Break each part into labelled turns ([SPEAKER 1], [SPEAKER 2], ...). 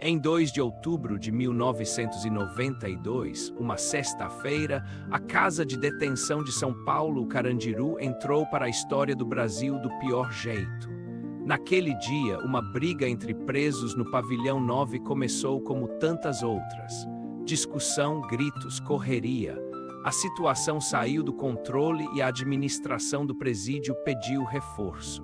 [SPEAKER 1] Em 2 de outubro de 1992, uma sexta-feira, a Casa de Detenção de São Paulo, o Carandiru, entrou para a história do Brasil do pior jeito. Naquele dia, uma briga entre presos no Pavilhão 9 começou como tantas outras. Discussão, gritos, correria. A situação saiu do controle e a administração do presídio pediu reforço.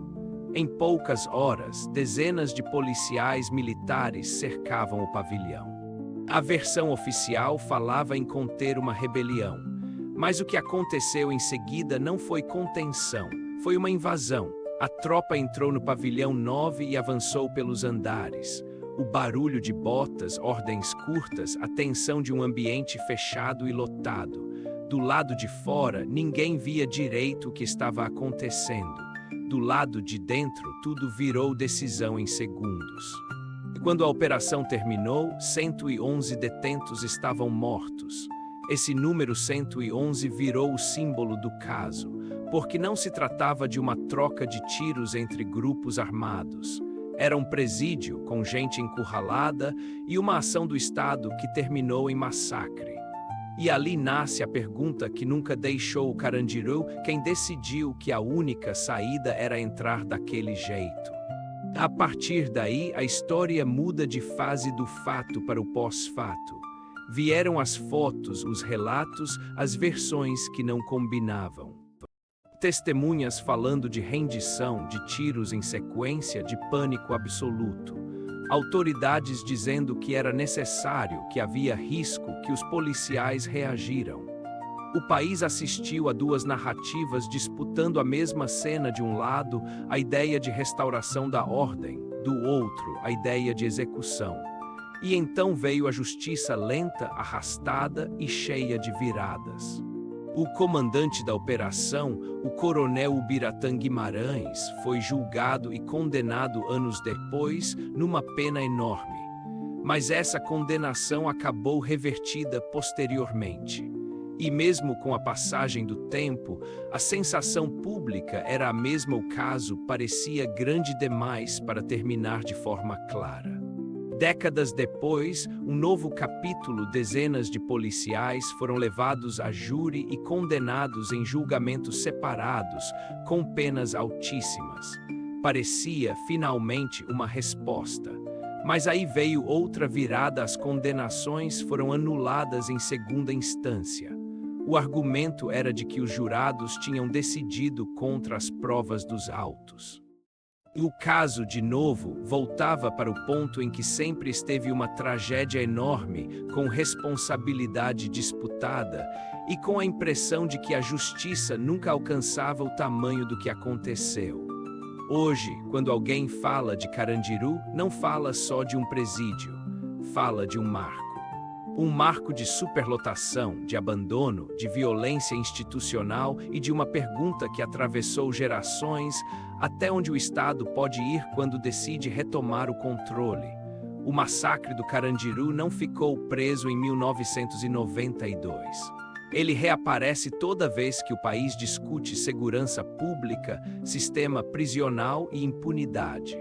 [SPEAKER 1] Em poucas horas, dezenas de policiais militares cercavam o pavilhão. A versão oficial falava em conter uma rebelião, mas o que aconteceu em seguida não foi contenção, foi uma invasão. A tropa entrou no pavilhão 9 e avançou pelos andares. O barulho de botas, ordens curtas, a tensão de um ambiente fechado e lotado. Do lado de fora, ninguém via direito o que estava acontecendo. Do lado de dentro, tudo virou decisão em segundos. Quando a operação terminou, 111 detentos estavam mortos. Esse número 111 virou o símbolo do caso, porque não se tratava de uma troca de tiros entre grupos armados. Era um presídio com gente encurralada e uma ação do Estado que terminou em massacre. E ali nasce a pergunta que nunca deixou o Carandiru: quem decidiu que a única saída era entrar daquele jeito? A partir daí, a história muda de fase do fato para o pós-fato. Vieram as fotos, os relatos, as versões que não combinavam. Testemunhas falando de rendição, de tiros em sequência, de pânico absoluto. Autoridades dizendo que era necessário, que havia risco, que os policiais reagiram. O país assistiu a duas narrativas disputando a mesma cena: de um lado, a ideia de restauração da ordem, do outro, a ideia de execução. E então veio a justiça lenta, arrastada e cheia de viradas. O comandante da operação, o coronel Ubiratã Guimarães, foi julgado e condenado anos depois, numa pena enorme. Mas essa condenação acabou revertida posteriormente. E mesmo com a passagem do tempo, a sensação pública era a mesma. O caso parecia grande demais para terminar de forma clara. Décadas depois, um novo capítulo: dezenas de policiais foram levados a júri e condenados em julgamentos separados, com penas altíssimas. Parecia, finalmente, uma resposta. Mas aí veio outra virada: as condenações foram anuladas em segunda instância. O argumento era de que os jurados tinham decidido contra as provas dos autos. O caso, de novo, voltava para o ponto em que sempre esteve: uma tragédia enorme, com responsabilidade disputada e com a impressão de que a justiça nunca alcançava o tamanho do que aconteceu. Hoje, quando alguém fala de Carandiru, não fala só de um presídio, fala de um marco. Um marco de superlotação, de abandono, de violência institucional e de uma pergunta que atravessou gerações: até onde o Estado pode ir quando decide retomar o controle? O massacre do Carandiru não ficou preso em 1992. Ele reaparece toda vez que o país discute segurança pública, sistema prisional e impunidade.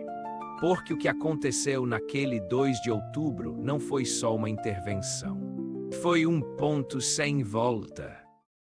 [SPEAKER 1] Porque o que aconteceu naquele 2 de outubro não foi só uma intervenção. Foi um ponto sem volta.